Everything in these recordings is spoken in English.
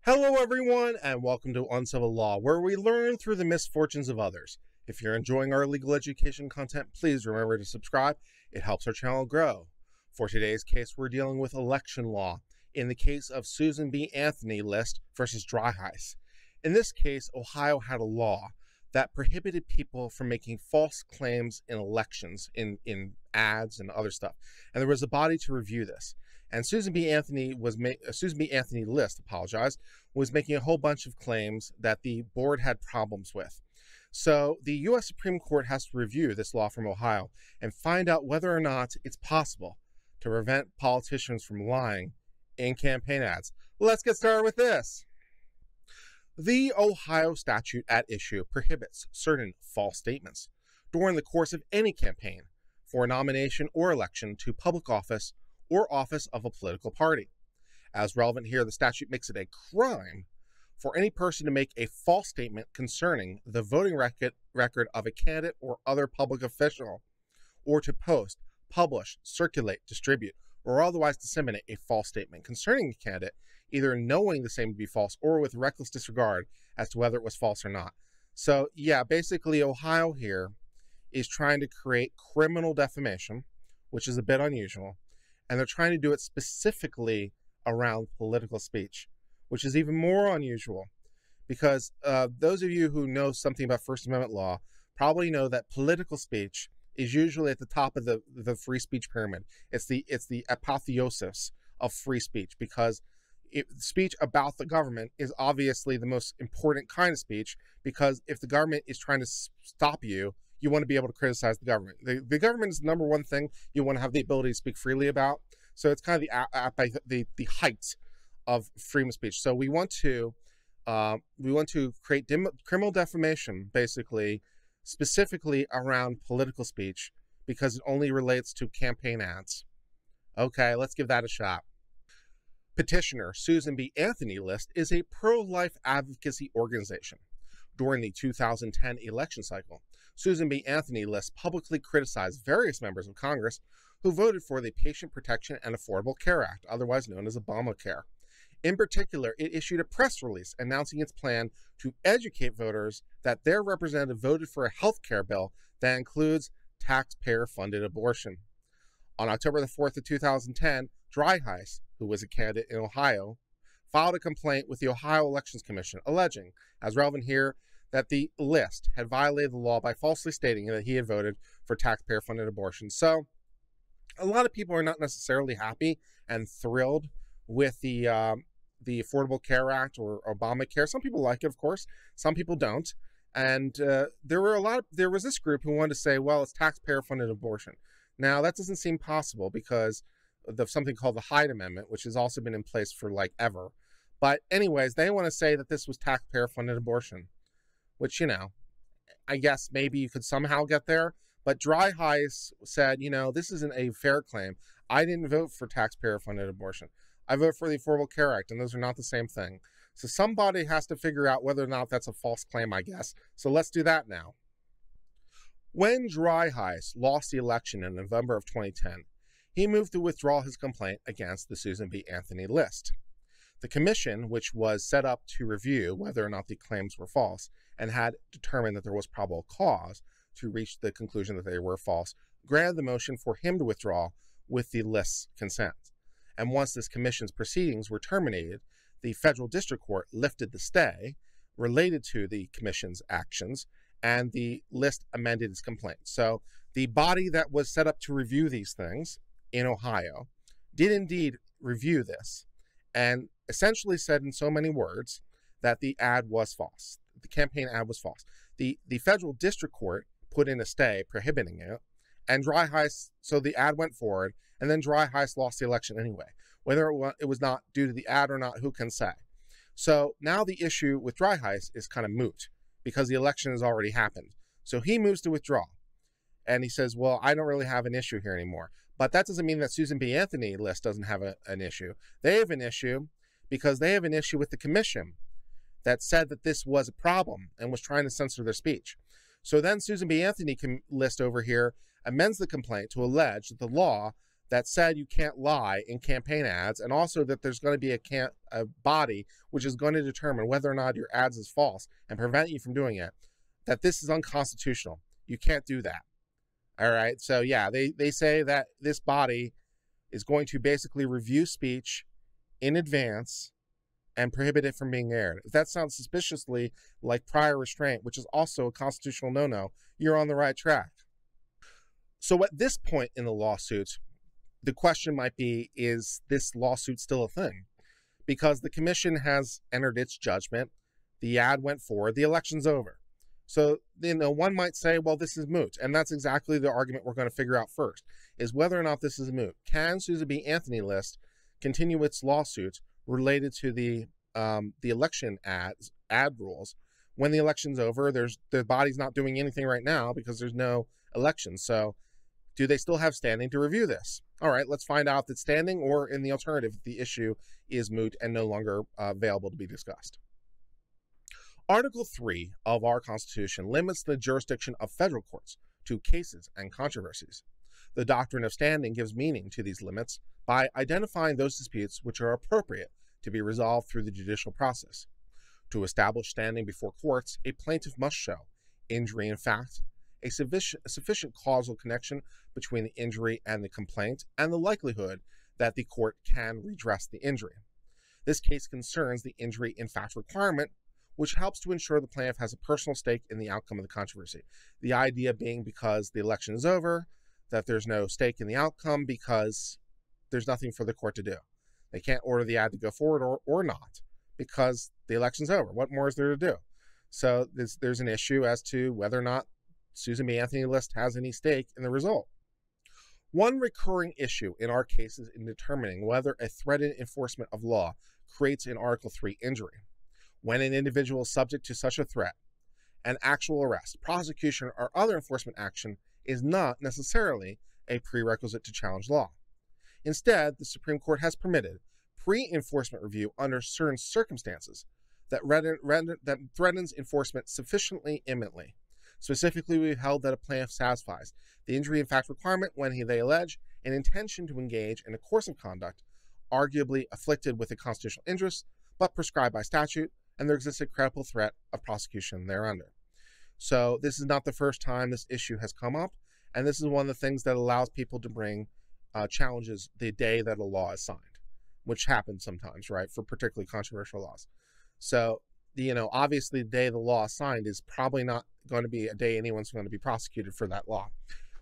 Hello everyone, and welcome to Uncivil Law, where we learn through the misfortunes of others. If you're enjoying our legal education content, please remember to subscribe. It helps our channel grow. For today's case, we're dealing with election law in the case of Susan B. Anthony List versus Dryhice. In this case, Ohio had a law that prohibited people from making false claims in elections, in ads and other stuff. And there was a body to review this. And Susan B. Anthony List, was making a whole bunch of claims that the board had problems with. So the U.S. Supreme Court has to review this law from Ohio and find out whether or not it's possible to prevent politicians from lying in campaign ads. Let's get started with this. The Ohio statute at issue prohibits certain false statements during the course of any campaign for a nomination or election to public office or office of a political party. As relevant here, the statute makes it a crime for any person to make a false statement concerning the voting record of a candidate or other public official, or to post, publish, circulate, distribute, or otherwise disseminate a false statement concerning a candidate, either knowing the same to be false or with reckless disregard as to whether it was false or not. So yeah, basically Ohio here is trying to create criminal defamation, which is a bit unusual, and they're trying to do it specifically around political speech, which is even more unusual because those of you who know something about First Amendment law probably know that political speech is usually at the top of the free speech pyramid. It's the apotheosis of free speech because speech about the government is obviously the most important kind of speech, because if the government is trying to stop you, you want to be able to criticize the government. The government is the number one thing you want to have the ability to speak freely about. So it's kind of the height of freedom of speech. So we want to create criminal defamation, basically, specifically around political speech, because it only relates to campaign ads. Okay, let's give that a shot. Petitioner Susan B. Anthony List is a pro-life advocacy organization. During the 2010 election cycle, Susan B. Anthony List publicly criticized various members of Congress who voted for the Patient Protection and Affordable Care Act, otherwise known as Obamacare. In particular, it issued a press release announcing its plan to educate voters that their representative voted for a health care bill that includes taxpayer-funded abortion. On October the 4th of 2010, Dryhice, who was a candidate in Ohio, filed a complaint with the Ohio Elections Commission alleging, as relevant here, that the List had violated the law by falsely stating that he had voted for taxpayer-funded abortion. So a lot of people are not necessarily happy and thrilled with the Affordable Care Act or Obamacare. Some people like it, of course. Some people don't. And there was this group who wanted to say, well, it's taxpayer-funded abortion. Now, that doesn't seem possible because of something called the Hyde Amendment, which has also been in place for like ever. But anyways, they want to say that this was taxpayer-funded abortion, which, you know, I guess maybe you could somehow get there. But Dryhice said, you know, this isn't a fair claim. I didn't vote for taxpayer-funded abortion. I voted for the Affordable Care Act, and those are not the same thing. So somebody has to figure out whether or not that's a false claim, I guess. So let's do that now. When Dryhice lost the election in November of 2010, he moved to withdraw his complaint against the Susan B. Anthony List. The commission, which was set up to review whether or not the claims were false and had determined that there was probable cause to reach the conclusion that they were false, granted the motion for him to withdraw with the List's consent. And once this commission's proceedings were terminated, the federal district court lifted the stay related to the commission's actions, and the List amended its complaint. So the body that was set up to review these things in Ohio did indeed review this and essentially said in so many words that the ad was false. The campaign ad was false. The federal district court put in a stay prohibiting it, and Dryhice, so the ad went forward, and then Dryhice lost the election anyway. Whether it was not due to the ad or not, who can say? So now the issue with Dryhice is kind of moot because the election has already happened. So he moves to withdraw, and he says, well, I don't really have an issue here anymore. But that doesn't mean that Susan B. Anthony List doesn't have an issue. They have an issue because they have an issue with the commission that said that this was a problem and was trying to censor their speech. So then Susan B. Anthony List over here amends the complaint to allege that the law that said you can't lie in campaign ads, and also that there's going to be a body which is going to determine whether or not your ads is false and prevent you from doing it, that this is unconstitutional. You can't do that. All right. So yeah, they say that this body is going to basically review speech in advance and prohibit it from being aired. If that sounds suspiciously like prior restraint, which is also a constitutional no-no, you're on the right track. So at this point in the lawsuit, the question might be, is this lawsuit still a thing? Because the commission has entered its judgment, the ad went forward, the election's over. So, one might say, well, this is moot. And that's exactly the argument we're going to figure out first, is whether or not this is moot. Can Susan B. Anthony List continue its lawsuit related to the election ad rules when the election's over? The body's not doing anything right now because there's no election. So do they still have standing to review this? All right, let's find out if it's standing, or in the alternative, the issue is moot and no longer available to be discussed. Article 3 of our Constitution limits the jurisdiction of federal courts to cases and controversies. The doctrine of standing gives meaning to these limits by identifying those disputes which are appropriate to be resolved through the judicial process. To establish standing before courts, a plaintiff must show injury in fact, a sufficient causal connection between the injury and the complaint, and the likelihood that the court can redress the injury. This case concerns the injury in fact requirement, which helps to ensure the plaintiff has a personal stake in the outcome of the controversy. The idea being, because the election is over, that there's no stake in the outcome because there's nothing for the court to do. They can't order the ad to go forward or not, because the election's over. What more is there to do? So there's an issue as to whether or not Susan B. Anthony List has any stake in the result. One recurring issue in our case is in determining whether a threatened enforcement of law creates an Article 3 injury. When an individual is subject to such a threat, an actual arrest, prosecution, or other enforcement action is not necessarily a prerequisite to challenge law. Instead, the Supreme Court has permitted pre-enforcement review under certain circumstances that threatens enforcement sufficiently imminently. Specifically, we held that a plaintiff satisfies the injury in fact requirement when they allege an intention to engage in a course of conduct arguably afflicted with a constitutional interest, but prescribed by statute, and there exists a credible threat of prosecution thereunder. So this is not the first time this issue has come up, and this is one of the things that allows people to bring challenges the day that a law is signed, which happens sometimes, right, for particularly controversial laws. So, obviously the day the law is signed is probably not going to be a day anyone's going to be prosecuted for that law.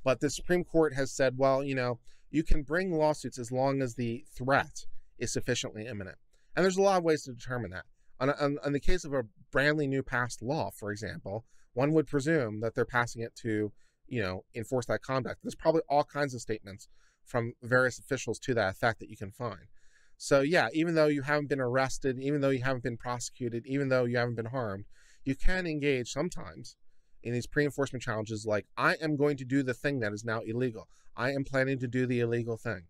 But the Supreme Court has said, well, you can bring lawsuits as long as the threat is sufficiently imminent. And there's a lot of ways to determine that. On the case of a brandly new passed law, for example, one would presume that they're passing it to, enforce that conduct. There's probably all kinds of statements from various officials to that effect that you can find. So yeah, even though you haven't been arrested, even though you haven't been prosecuted, even though you haven't been harmed, you can engage sometimes in these pre-enforcement challenges like, I am going to do the thing that is now illegal. I am planning to do the illegal thing.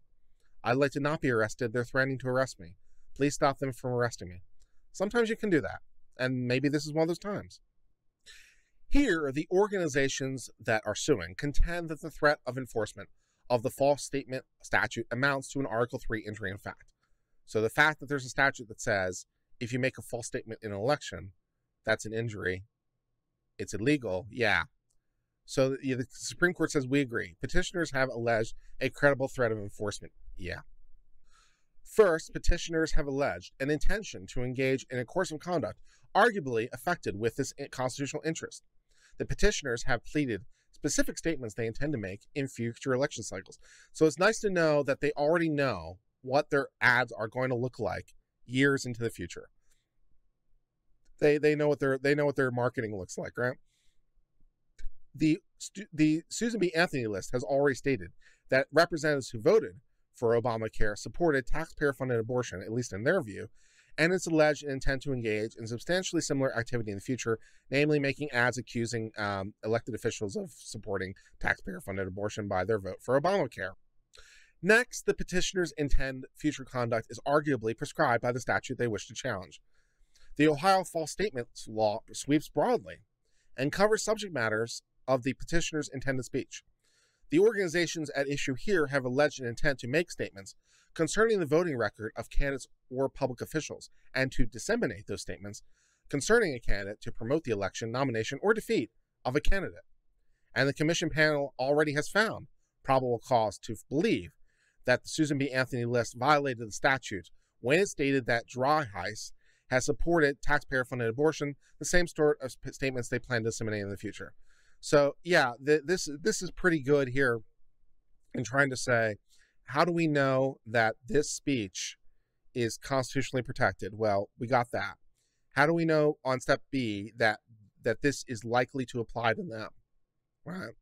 I'd like to not be arrested. They're threatening to arrest me. Please stop them from arresting me. Sometimes you can do that, and maybe this is one of those times. Here, the organizations that are suing contend that the threat of enforcement of the false statement statute amounts to an Article 3 injury in fact. So the fact that there's a statute that says if you make a false statement in an election, that's an injury, it's illegal, yeah. So the Supreme Court says we agree. Petitioners have alleged a credible threat of enforcement, yeah. First, petitioners have alleged an intention to engage in a course of conduct arguably affected with this constitutional interest. The petitioners have pleaded specific statements they intend to make in future election cycles. So it's nice to know that they already know what their ads are going to look like years into the future. They know what their marketing looks like, right? The Susan B. Anthony List has already stated that representatives who voted for Obamacare supported taxpayer-funded abortion, at least in their view, and it's alleged an intent to engage in substantially similar activity in the future, namely making ads accusing elected officials of supporting taxpayer-funded abortion by their vote for Obamacare. Next, the petitioners intend future conduct is arguably prescribed by the statute they wish to challenge. The Ohio false statements law sweeps broadly and covers subject matters of the petitioner's intended speech. The organizations at issue here have alleged an intent to make statements concerning the voting record of candidates or public officials, and to disseminate those statements concerning a candidate to promote the election, nomination, or defeat of a candidate. And the commission panel already has found probable cause to believe that the Susan B. Anthony list violated the statute when it stated that Dry Ice has supported taxpayer-funded abortion, the same sort of statements they plan to disseminate in the future. So, yeah, this is pretty good here in trying to say, how do we know that this speech is constitutionally protected? Well, we got that. How do we know on step B that this is likely to apply to them? Right?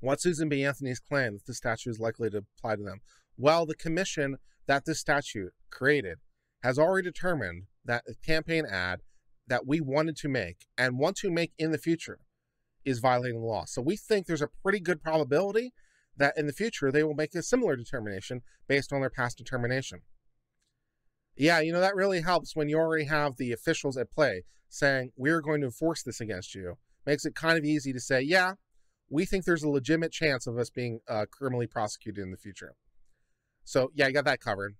What's Susan B. Anthony's claim that this statute is likely to apply to them? Well, the commission that this statute created has already determined that a campaign ad that we wanted to make and want to make in the future is violating the law. So we think there's a pretty good probability that in the future they will make a similar determination based on their past determination. Yeah, that really helps when you already have the officials at play saying, we're going to enforce this against you. Makes it kind of easy to say, yeah, we think there's a legitimate chance of us being criminally prosecuted in the future. So, yeah, you got that covered.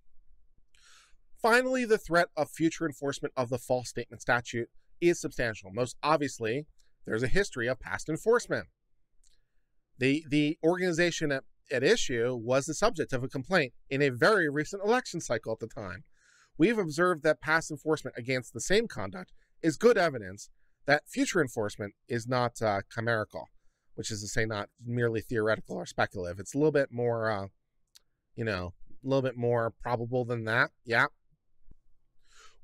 Finally, the threat of future enforcement of the false statement statute is substantial. Most obviously, there's a history of past enforcement. The organization at issue was the subject of a complaint in a very recent election cycle at the time. We've observed that past enforcement against the same conduct is good evidence that future enforcement is not chimerical, which is to say not merely theoretical or speculative. It's a little bit more, a little bit more probable than that. Yeah.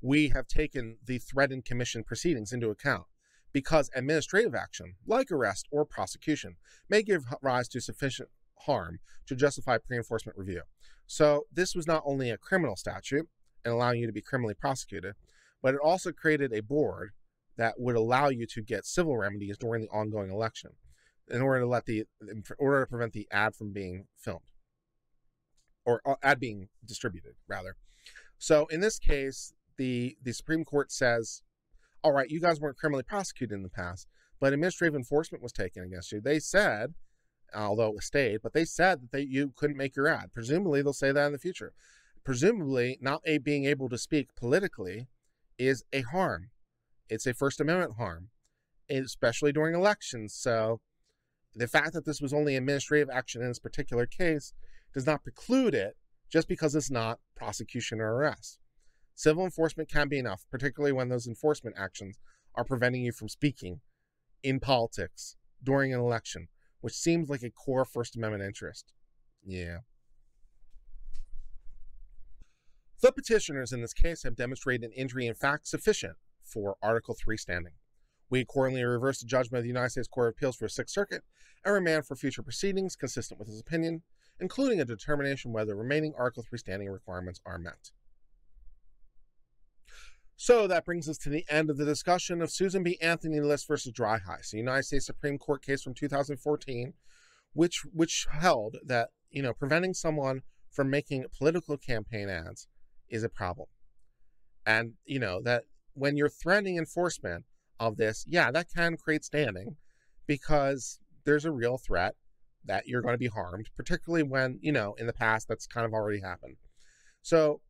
We have taken the threatened commission proceedings into account because administrative action, like arrest or prosecution, may give rise to sufficient harm to justify pre-enforcement review. So this was not only a criminal statute and allowing you to be criminally prosecuted, but it also created a board that would allow you to get civil remedies during the ongoing election in order to prevent the ad from being filmed, or ad being distributed, rather. So in this case, the Supreme Court says, all right, you guys weren't criminally prosecuted in the past, but administrative enforcement was taken against you. They said, although it was stayed, but they said that you couldn't make your ad. Presumably, they'll say that in the future. Presumably, not being able to speak politically is a harm. It's a First Amendment harm, especially during elections. So the fact that this was only administrative action in this particular case does not preclude it just because it's not prosecution or arrest. Civil enforcement can be enough, particularly when those enforcement actions are preventing you from speaking in politics during an election, which seems like a core First Amendment interest. Yeah. The petitioners in this case have demonstrated an injury in fact sufficient for Article 3 standing. We accordingly reverse the judgment of the United States Court of Appeals for the Sixth Circuit and remand for future proceedings consistent with his opinion, including a determination whether remaining Article 3 standing requirements are met. So that brings us to the end of the discussion of Susan B. Anthony List versus Dry Ice, a United States Supreme Court case from 2014, which held that preventing someone from making political campaign ads is a problem, and that when you're threatening enforcement of this, yeah, that can create standing because there's a real threat that you're going to be harmed, particularly when in the past that's kind of already happened. So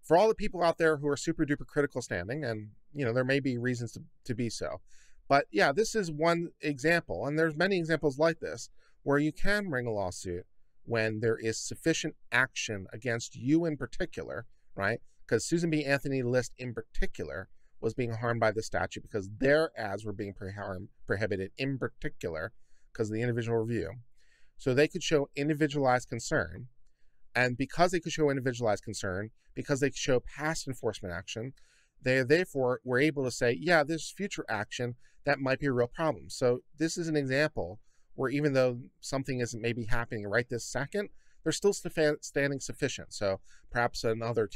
for all the people out there who are super duper critical standing, and there may be reasons to be so, but yeah, this is one example, and there's many examples like this where you can bring a lawsuit when there is sufficient action against you in particular, right? Because Susan B. Anthony List in particular was being harmed by the statute because their ads were being prohibited in particular because of the individual review. So they could show individualized concern, and because they could show individualized concern, because they could show past enforcement action, they therefore were able to say, yeah, there's future action that might be a real problem. So this is an example where even though something isn't maybe happening right this second, they're still standing sufficient. So perhaps another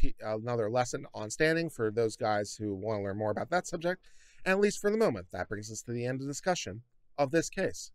lesson on standing for those guys who want to learn more about that subject. And at least for the moment, that brings us to the end of the discussion of this case.